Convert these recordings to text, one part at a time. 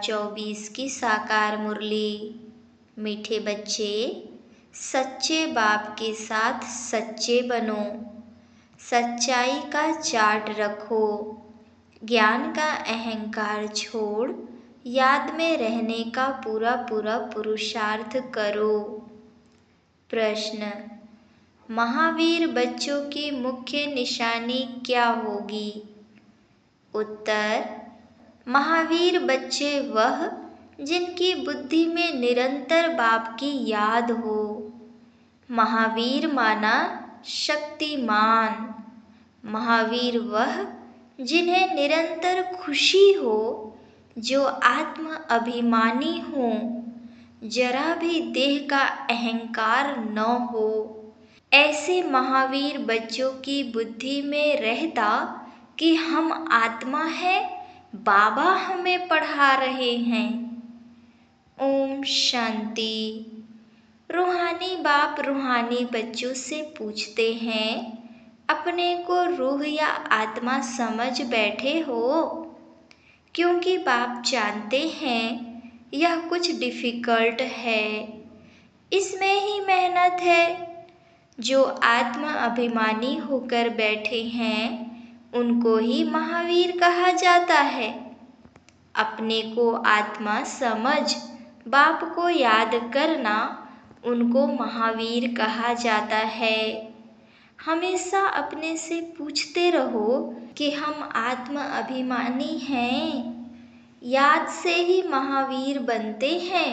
2024 की साकार मुरली। मीठे बच्चे, सच्चे बाप के साथ सच्चे बनो, सच्चाई का चार्ट रखो, ज्ञान का अहंकार छोड़ याद में रहने का पूरा पूरा पुरुषार्थ करो। प्रश्न, महावीर बच्चों की मुख्य निशानी क्या होगी? उत्तर, महावीर बच्चे वह जिनकी बुद्धि में निरंतर बाप की याद हो। महावीर माना शक्तिमान। महावीर वह जिन्हें निरंतर खुशी हो, जो आत्म अभिमानी हो, जरा भी देह का अहंकार न हो। ऐसे महावीर बच्चों की बुद्धि में रहता कि हम आत्मा है, बाबा हमें पढ़ा रहे हैं। ओम शांति। रूहानी बाप रूहानी बच्चों से पूछते हैं, अपने को रूह या आत्मा समझ बैठे हो? क्योंकि बाप जानते हैं यह कुछ डिफिकल्ट है, इसमें ही मेहनत है। जो आत्म अभिमानी होकर बैठे हैं उनको ही महावीर कहा जाता है। अपने को आत्मा समझ बाप को याद करना उनको महावीर कहा जाता है। हमेशा अपने से पूछते रहो कि हम आत्म अभिमानी हैं। याद से ही महावीर बनते हैं,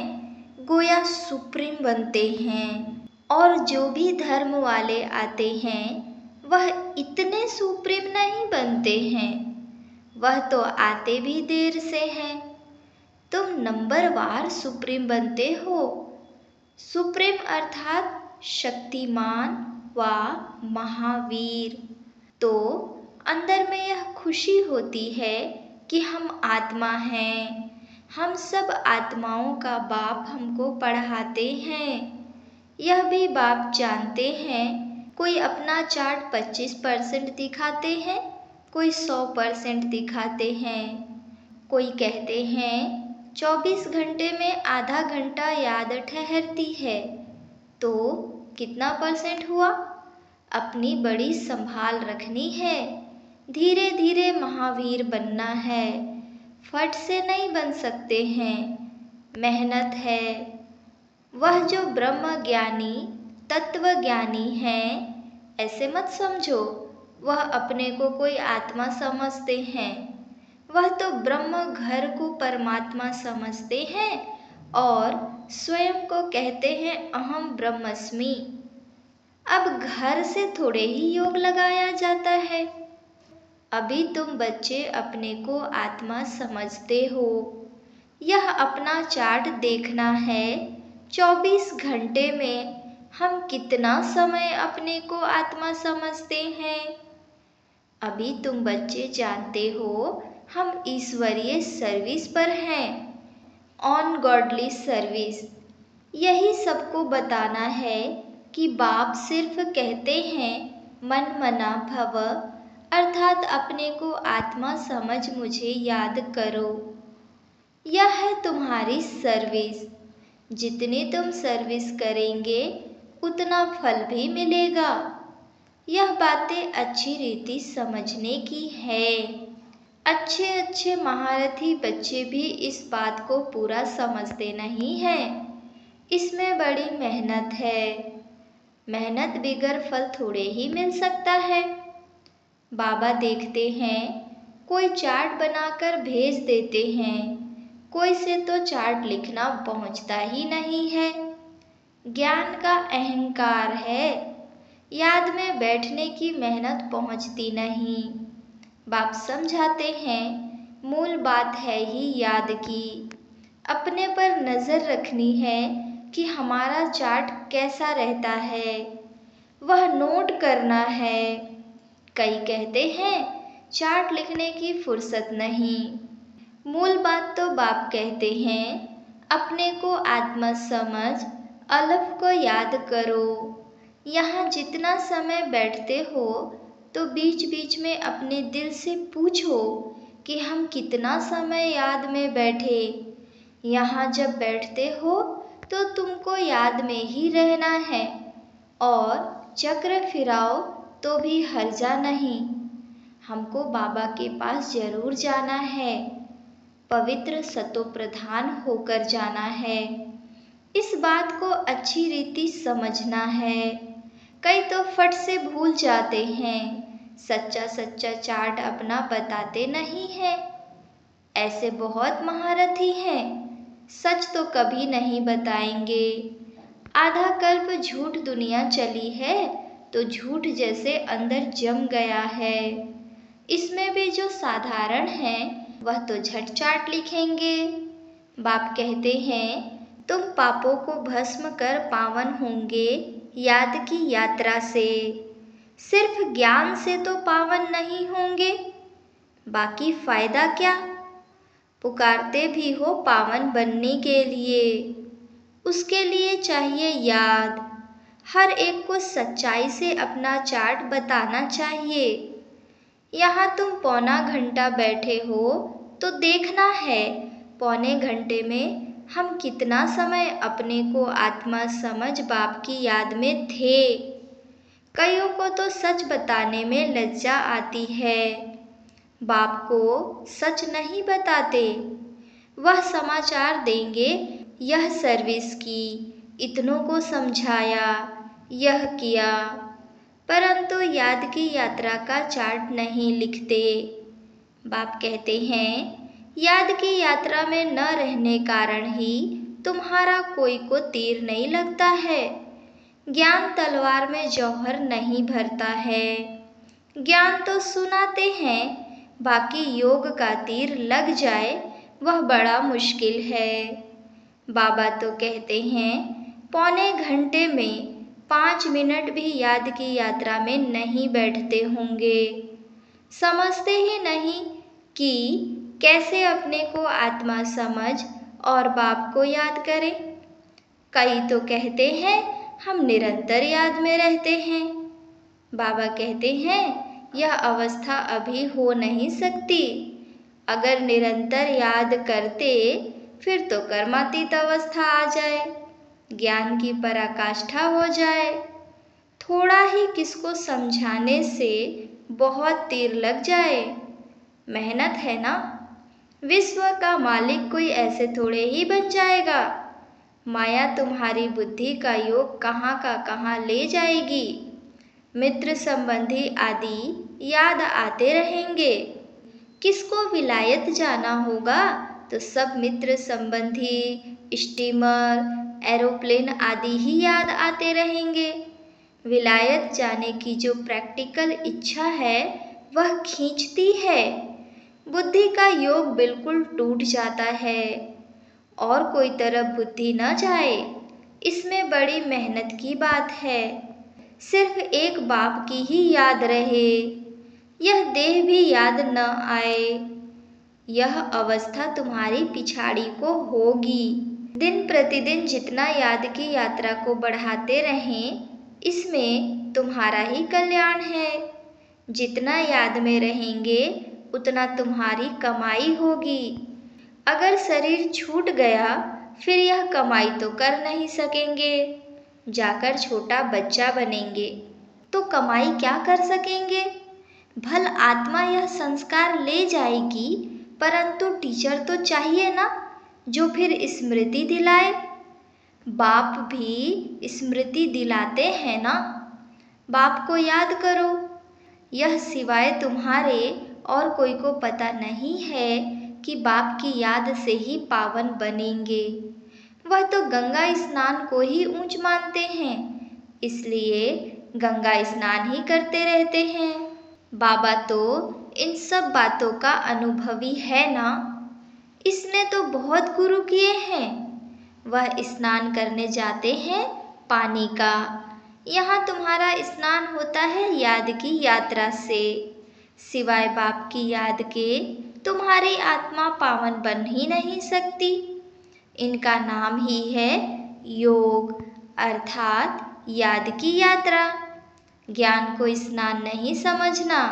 गोया सुप्रीम बनते हैं। और जो भी धर्म वाले आते हैं वह इतने सुप्रीम नहीं बनते हैं, वह तो आते भी देर से हैं। तुम नंबरवार सुप्रीम बनते हो। सुप्रीम अर्थात शक्तिमान व महावीर। तो अंदर में यह खुशी होती है कि हम आत्मा हैं। हम सब आत्माओं का बाप हमको पढ़ाते हैं। यह भी बाप जानते हैं। कोई अपना चार्ट 25% दिखाते हैं, कोई 100% दिखाते हैं। कोई कहते हैं 24 घंटे में आधा घंटा याद ठहरती है, तो कितना % हुआ? अपनी बड़ी संभाल रखनी है। धीरे धीरे महावीर बनना है, फट से नहीं बन सकते हैं, मेहनत है। वह जो ब्रह्म ज्ञानी तत्व ज्ञानी हैं, ऐसे मत समझो वह अपने को कोई आत्मा समझते हैं। वह तो ब्रह्म घर को परमात्मा समझते हैं और स्वयं को कहते हैं अहम ब्रह्मस्मि। अब घर से थोड़े ही योग लगाया जाता है। अभी तुम बच्चे अपने को आत्मा समझते हो। यह अपना चार्ट देखना है, 24 घंटे में हम कितना समय अपने को आत्मा समझते हैं। अभी तुम बच्चे जानते हो हम ईश्वरीय सर्विस पर हैं, ऑन गॉडली सर्विस। यही सबको बताना है कि बाप सिर्फ कहते हैं मन मना भव, अर्थात अपने को आत्मा समझ मुझे याद करो। यह है तुम्हारी सर्विस। जितनी तुम सर्विस करेंगे उतना फल भी मिलेगा। यह बातें अच्छी रीति समझने की है। अच्छे अच्छे महारथी बच्चे भी इस बात को पूरा समझते नहीं हैं। इसमें बड़ी मेहनत है। मेहनत बिगर फल थोड़े ही मिल सकता है। बाबा देखते हैं, कोई चार्ट बनाकर भेज देते हैं, कोई से तो चार्ट लिखना पहुंचता ही नहीं है। ज्ञान का अहंकार है, याद में बैठने की मेहनत पहुंचती नहीं। बाप समझाते हैं मूल बात है ही याद की। अपने पर नजर रखनी है कि हमारा चार्ट कैसा रहता है, वह नोट करना है। कई कहते हैं चार्ट लिखने की फुर्सत नहीं। मूल बात तो बाप कहते हैं अपने को आत्मा समझ, अलफ को याद करो। यहाँ जितना समय बैठते हो तो बीच बीच में अपने दिल से पूछो कि हम कितना समय याद में बैठे। यहाँ जब बैठते हो तो तुमको याद में ही रहना है, और चक्र फिराओ तो भी हर्जा नहीं। हमको बाबा के पास जरूर जाना है, पवित्र सतोप्रधान होकर जाना है। इस बात को अच्छी रीति समझना है। कई तो फट से भूल जाते हैं, सच्चा सच्चा चार्ट अपना बताते नहीं है। ऐसे बहुत महारथी हैं, सच तो कभी नहीं बताएंगे। आधा कल्प झूठ दुनिया चली है, तो झूठ जैसे अंदर जम गया है। इसमें भी जो साधारण है वह तो झट चाट लिखेंगे। बाप कहते हैं तुम पापों को भस्म कर पावन होंगे याद की यात्रा से। सिर्फ ज्ञान से तो पावन नहीं होंगे, बाकी फायदा क्या। पुकारते भी हो पावन बनने के लिए, उसके लिए चाहिए याद। हर एक को सच्चाई से अपना चार्ट बताना चाहिए। यहाँ तुम पौना घंटा बैठे हो तो देखना है पौने घंटे में हम कितना समय अपने को आत्मा समझ बाप की याद में थे। कईयों को तो सच बताने में लज्जा आती है, बाप को सच नहीं बताते। वह समाचार देंगे यह सर्विस की, इतनों को समझाया, यह किया, परंतु याद की यात्रा का चार्ट नहीं लिखते। बाप कहते हैं याद की यात्रा में न रहने कारण ही तुम्हारा कोई को तीर नहीं लगता है। ज्ञान तलवार में जौहर नहीं भरता है। ज्ञान तो सुनाते हैं, बाकी योग का तीर लग जाए वह बड़ा मुश्किल है। बाबा तो कहते हैं पौने घंटे में 5 मिनट भी याद की यात्रा में नहीं बैठते होंगे। समझते ही नहीं कि कैसे अपने को आत्मा समझ और बाप को याद करें। कई तो कहते हैं हम निरंतर याद में रहते हैं। बाबा कहते हैं यह अवस्था अभी हो नहीं सकती। अगर निरंतर याद करते फिर तो कर्मातीत अवस्था आ जाए, ज्ञान की पराकाष्ठा हो जाए। थोड़ा ही किसको समझाने से बहुत तीर लग जाए। मेहनत है ना। विश्व का मालिक कोई ऐसे थोड़े ही बन जाएगा। माया तुम्हारी बुद्धि का योग कहाँ का कहाँ ले जाएगी। मित्र संबंधी आदि याद आते रहेंगे। किसको विलायत जाना होगा तो सब मित्र संबंधी, स्टीमर, एरोप्लेन आदि ही याद आते रहेंगे। विलायत जाने की जो प्रैक्टिकल इच्छा है वह खींचती है। बुद्धि का योग बिल्कुल टूट जाता है। और कोई तरफ बुद्धि न जाए, इसमें बड़ी मेहनत की बात है। सिर्फ एक बाप की ही याद रहे, यह देह भी याद न आए। यह अवस्था तुम्हारी पिछाड़ी को होगी। दिन प्रतिदिन जितना याद की यात्रा को बढ़ाते रहें, इसमें तुम्हारा ही कल्याण है। जितना याद में रहेंगे उतना तुम्हारी कमाई होगी। अगर शरीर छूट गया फिर यह कमाई तो कर नहीं सकेंगे। जाकर छोटा बच्चा बनेंगे तो कमाई क्या कर सकेंगे। भल आत्मा यह संस्कार ले जाएगी, परंतु टीचर तो चाहिए ना जो फिर स्मृति दिलाए। बाप भी स्मृति दिलाते हैं ना। बाप को याद करो। यह सिवाय तुम्हारे और कोई को पता नहीं है कि बाप की याद से ही पावन बनेंगे। वह तो गंगा स्नान को ही ऊंच मानते हैं, इसलिए गंगा स्नान ही करते रहते हैं। बाबा तो इन सब बातों का अनुभवी है ना। इसने तो बहुत गुरु किए हैं। वह स्नान करने जाते हैं पानी का। यहाँ तुम्हारा स्नान होता है याद की यात्रा से। सिवाय बाप की याद के तुम्हारी आत्मा पावन बन ही नहीं सकती। इनका नाम ही है योग, अर्थात याद की यात्रा। ज्ञान को स्नान नहीं समझना,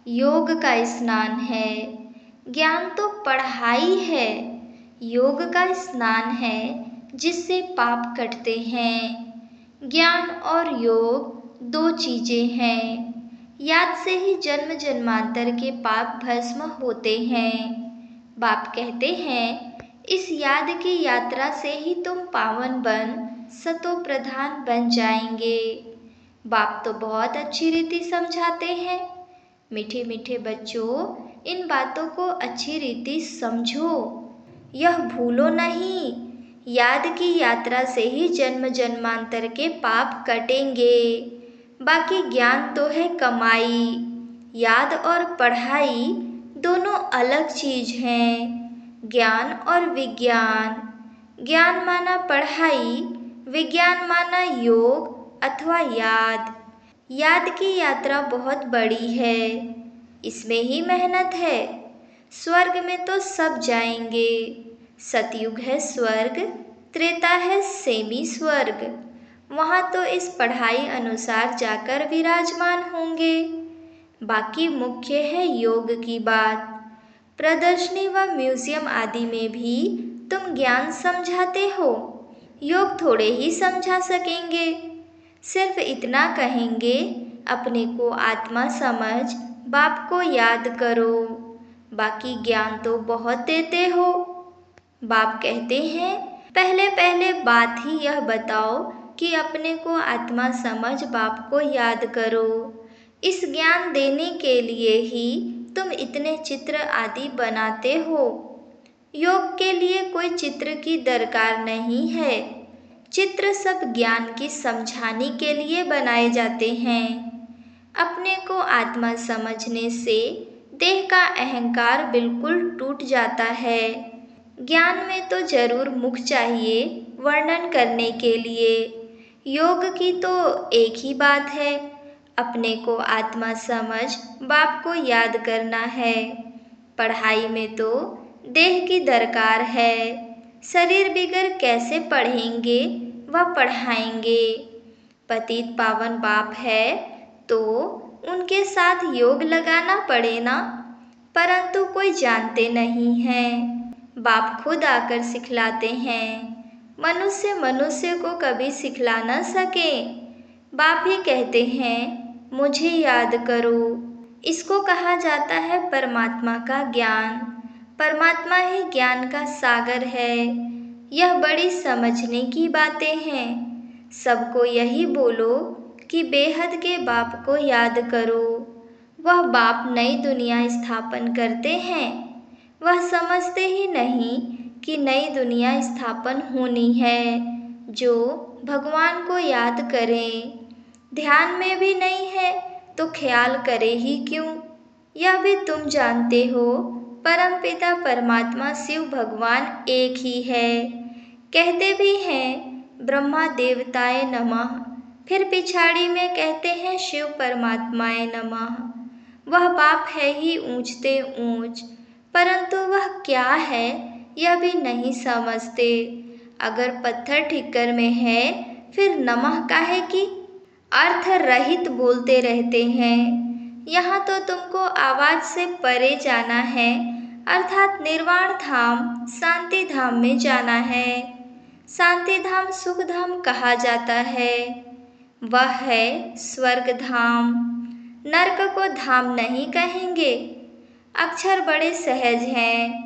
योग का स्नान है। ज्ञान तो पढ़ाई है, योग का स्नान है जिससे पाप कटते हैं। ज्ञान और योग दो चीजें हैं। याद से ही जन्म जन्मांतर के पाप भस्म होते हैं। बाप कहते हैं, इस याद की यात्रा से ही तुम पावन बन सतो प्रधान बन जाएंगे। बाप तो बहुत अच्छी रीति समझाते हैं। मीठे मीठे बच्चों, इन बातों को अच्छी रीति समझो, यह भूलो नहीं। याद की यात्रा से ही जन्म जन्मांतर के पाप कटेंगे। बाकी ज्ञान तो है कमाई। याद और पढ़ाई दोनों अलग चीज हैं। ज्ञान और विज्ञान। ज्ञान माना पढ़ाई, विज्ञान माना योग अथवा याद। याद की यात्रा बहुत बड़ी है, इसमें ही मेहनत है। स्वर्ग में तो सब जाएंगे। सतयुग है स्वर्ग, त्रेता है सेमी स्वर्ग। वहाँ तो इस पढ़ाई अनुसार जाकर विराजमान होंगे। बाकी मुख्य है योग की बात। प्रदर्शनी व म्यूजियम आदि में भी तुम ज्ञान समझाते हो, योग थोड़े ही समझा सकेंगे। सिर्फ इतना कहेंगे, अपने को आत्मा समझ बाप को याद करो। बाकी ज्ञान तो बहुत देते हो। बाप कहते हैं, पहले पहले बात ही यह बताओ कि अपने को आत्मा समझ बाप को याद करो। इस ज्ञान देने के लिए ही तुम इतने चित्र आदि बनाते हो। योग के लिए कोई चित्र की दरकार नहीं है। चित्र सब ज्ञान की समझाने के लिए बनाए जाते हैं। अपने को आत्मा समझने से देह का अहंकार बिल्कुल टूट जाता है। ज्ञान में तो जरूर मुख चाहिए वर्णन करने के लिए। योग की तो एक ही बात है, अपने को आत्मा समझ बाप को याद करना है। पढ़ाई में तो देह की दरकार है। शरीर बिगर कैसे पढ़ेंगे व पढ़ाएंगे। पतित पावन बाप है तो उनके साथ योग लगाना पड़े ना, परंतु कोई जानते नहीं है। बाप खुद आकर सिखलाते हैं। मनुष्य मनुष्य को कभी सिखला न सके। बाप ही कहते हैं, मुझे याद करो। इसको कहा जाता है परमात्मा का ज्ञान। परमात्मा ही ज्ञान का सागर है। यह बड़ी समझने की बातें हैं। सबको यही बोलो कि बेहद के बाप को याद करो। वह बाप नई दुनिया स्थापन करते हैं। वह समझते ही नहीं कि नई दुनिया स्थापन होनी है। जो भगवान को याद करें, ध्यान में भी नहीं है तो ख्याल करे ही क्यों। यह भी तुम जानते हो, परमपिता परमात्मा शिव भगवान एक ही है। कहते भी हैं ब्रह्मा देवताय नमः, फिर पिछाड़ी में कहते हैं शिव परमात्माय नमः। वह बाप है ही ऊंचते ऊंच, परंतु वह क्या है यह भी नहीं समझते। अगर पत्थर ठिक्कर में है फिर नमः काहे की, अर्थ रहित बोलते रहते हैं। यहाँ तो तुमको आवाज से परे जाना है, अर्थात निर्वाण धाम शांति धाम में जाना है। शांति धाम सुख धाम कहा जाता है। वह है स्वर्ग धाम। नरक को धाम नहीं कहेंगे। अक्षर बड़े सहज हैं।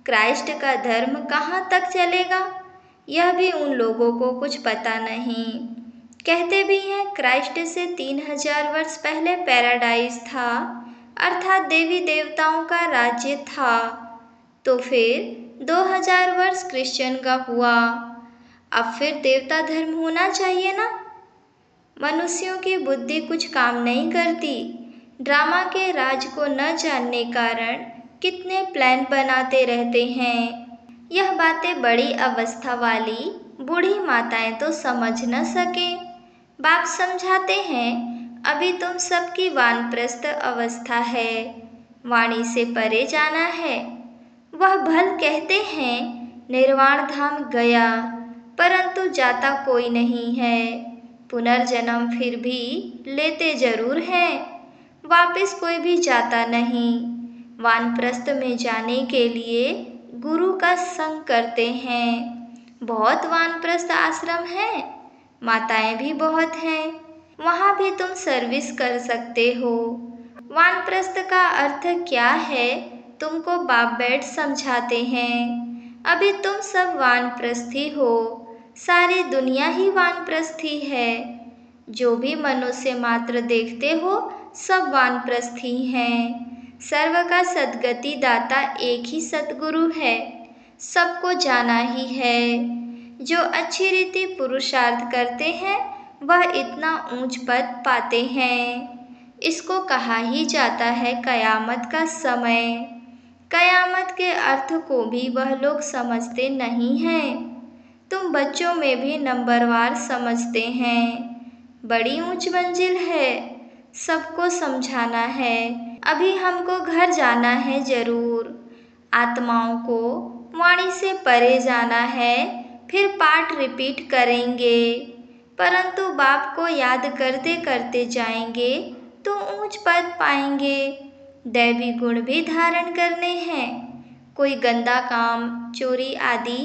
क्राइस्ट का धर्म कहाँ तक चलेगा यह भी उन लोगों को कुछ पता नहीं। कहते भी हैं क्राइस्ट से 3000 वर्ष पहले पैराडाइज था, अर्थात देवी देवताओं का राज्य था। तो फिर 2000 वर्ष क्रिश्चियन का हुआ। अब फिर देवता धर्म होना चाहिए ना। मनुष्यों की बुद्धि कुछ काम नहीं करती। ड्रामा के राज को न जानने कारण कितने प्लान बनाते रहते हैं। यह बातें बड़ी अवस्था वाली बूढ़ी माताएं तो समझ न सके। बाप समझाते हैं, अभी तुम सबकी वानप्रस्थ अवस्था है, वाणी से परे जाना है। वह भल कहते हैं निर्वाण धाम गया, परंतु जाता कोई नहीं है। पुनर्जन्म फिर भी लेते जरूर हैं, वापस कोई भी जाता नहीं। वानप्रस्थ में जाने के लिए गुरु का संग करते हैं। बहुत वानप्रस्थ आश्रम हैं, माताएं भी बहुत हैं, वहाँ भी तुम सर्विस कर सकते हो। वानप्रस्थ का अर्थ क्या है तुमको बाप बैठ समझाते हैं। अभी तुम सब वानप्रस्थी हो, सारी दुनिया ही वानप्रस्थी है। जो भी मनुष्य मात्र देखते हो सब वानप्रस्थी हैं। सर्व का सद्गति दाता एक ही सतगुरु है, सबको जाना ही है। जो अच्छी रीति पुरुषार्थ करते हैं वह इतना ऊंच पद पाते हैं। इसको कहा ही जाता है कयामत का समय। कयामत के अर्थ को भी वह लोग समझते नहीं हैं। तुम बच्चों में भी नंबरवार समझते हैं। बड़ी ऊंच मंजिल है, सबको समझाना है। अभी हमको घर जाना है जरूर, आत्माओं को वाणी से परे जाना है, फिर पाठ रिपीट करेंगे। परंतु बाप को याद करते करते जाएंगे तो ऊंच पद पाएंगे। दैवी गुण भी धारण करने हैं। कोई गंदा काम, चोरी आदि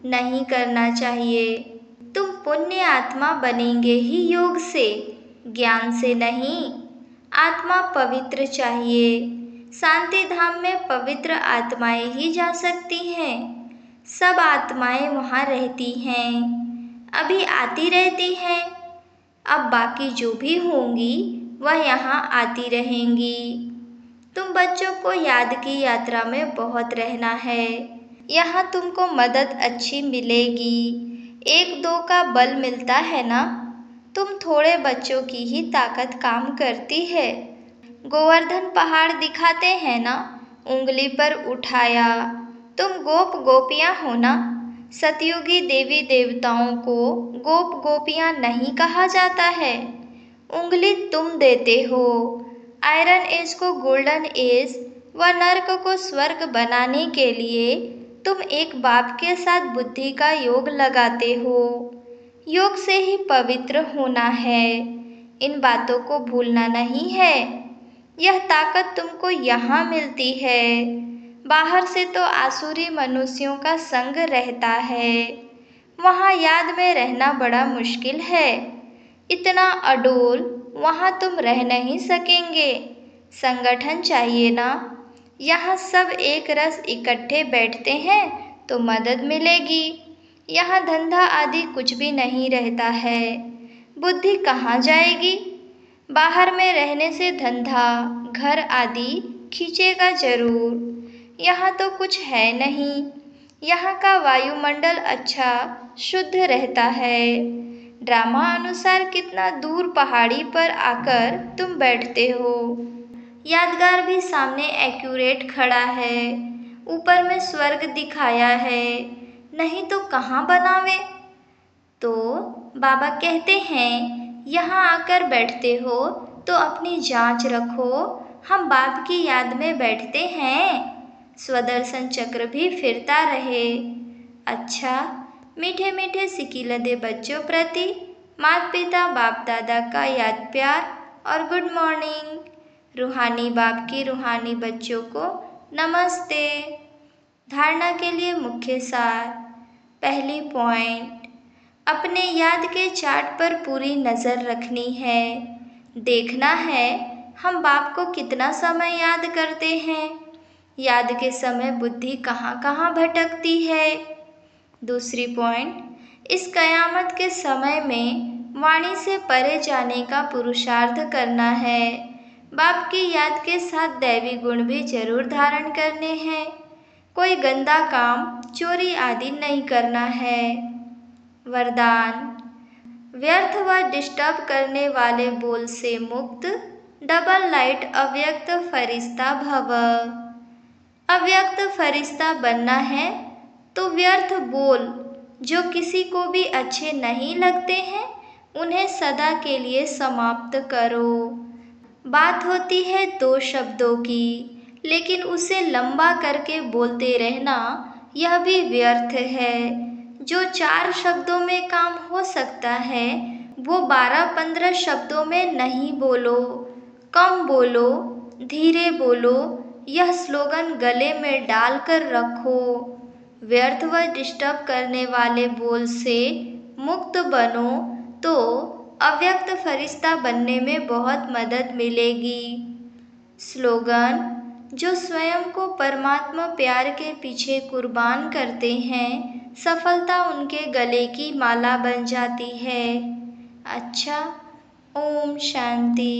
नहीं करना चाहिए। तुम पुण्य आत्मा बनेंगे ही योग से, ज्ञान से नहीं। आत्मा पवित्र चाहिए। शांति धाम में पवित्र आत्माएं ही जा सकती हैं। सब आत्माएं वहाँ रहती हैं, अभी आती रहती हैं। अब बाकी जो भी होंगी वह यहाँ आती रहेंगी। तुम बच्चों को याद की यात्रा में बहुत रहना है। यहाँ तुमको मदद अच्छी मिलेगी। एक दो का बल मिलता है ना, तुम थोड़े बच्चों की ही ताकत काम करती है। गोवर्धन पहाड़ दिखाते हैं ना, उंगली पर उठाया। तुम गोप गोपियाँ हो ना। सतयुगी देवी देवताओं को गोप गोपियाँ नहीं कहा जाता है। उंगली तुम देते हो। आयरन एज को गोल्डन एज व नर्क को स्वर्ग बनाने के लिए तुम एक बाप के साथ बुद्धि का योग लगाते हो। योग से ही पवित्र होना है, इन बातों को भूलना नहीं है। यह ताकत तुमको यहाँ मिलती है। बाहर से तो आसुरी मनुष्यों का संग रहता है, वहाँ याद में रहना बड़ा मुश्किल है। इतना अडोल वहाँ तुम रह नहीं सकेंगे। संगठन चाहिए ना। यहाँ सब एक रस इकट्ठे बैठते हैं तो मदद मिलेगी। यहाँ धंधा आदि कुछ भी नहीं रहता है। बुद्धि कहाँ जाएगी? बाहर में रहने से धंधा घर आदि खींचेगा जरूर। यहाँ तो कुछ है नहीं। यहाँ का वायुमंडल अच्छा शुद्ध रहता है। ड्रामा अनुसार कितना दूर पहाड़ी पर आकर तुम बैठते हो। यादगार भी सामने एक्यूरेट खड़ा है। ऊपर में स्वर्ग दिखाया है, नहीं तो कहाँ बनावे। तो बाबा कहते हैं यहाँ आकर बैठते हो तो अपनी जांच रखो, हम बाप की याद में बैठते हैं। स्वदर्शन चक्र भी फिरता रहे। अच्छा, मीठे मीठे सिकिलदे बच्चों प्रति माता पिता बाप दादा का याद प्यार और गुड मॉर्निंग। रूहानी बाप की रूहानी बच्चों को नमस्ते। धारणा के लिए मुख्य सार। पहली पॉइंट, अपने याद के चार्ट पर पूरी नज़र रखनी है। देखना है हम बाप को कितना समय याद करते हैं। याद के समय बुद्धि कहाँ कहाँ भटकती है। दूसरी पॉइंट, इस कयामत के समय में वाणी से परे जाने का पुरुषार्थ करना है। बाप की याद के साथ दैवी गुण भी जरूर धारण करने हैं। कोई गंदा काम, चोरी आदि नहीं करना है। वरदान, व्यर्थ व डिस्टर्ब करने वाले बोल से मुक्त, डबल लाइट अव्यक्त फरिश्ता भव। अव्यक्त फरिश्ता बनना है तो व्यर्थ बोल जो किसी को भी अच्छे नहीं लगते हैं उन्हें सदा के लिए समाप्त करो। बात होती है दो शब्दों की, लेकिन उसे लंबा करके बोलते रहना यह भी व्यर्थ है। जो 4 शब्दों में काम हो सकता है वो 12-15 शब्दों में नहीं बोलो। कम बोलो, धीरे बोलो, यह स्लोगन गले में डालकर रखो। व्यर्थ व डिस्टर्ब करने वाले बोल से मुक्त बनो तो अव्यक्त फरिश्ता बनने में बहुत मदद मिलेगी। स्लोगन: जो स्वयं को परमात्मा प्यार के पीछे कुर्बान करते हैं, सफलता उनके गले की माला बन जाती है। अच्छा, ओम शांति।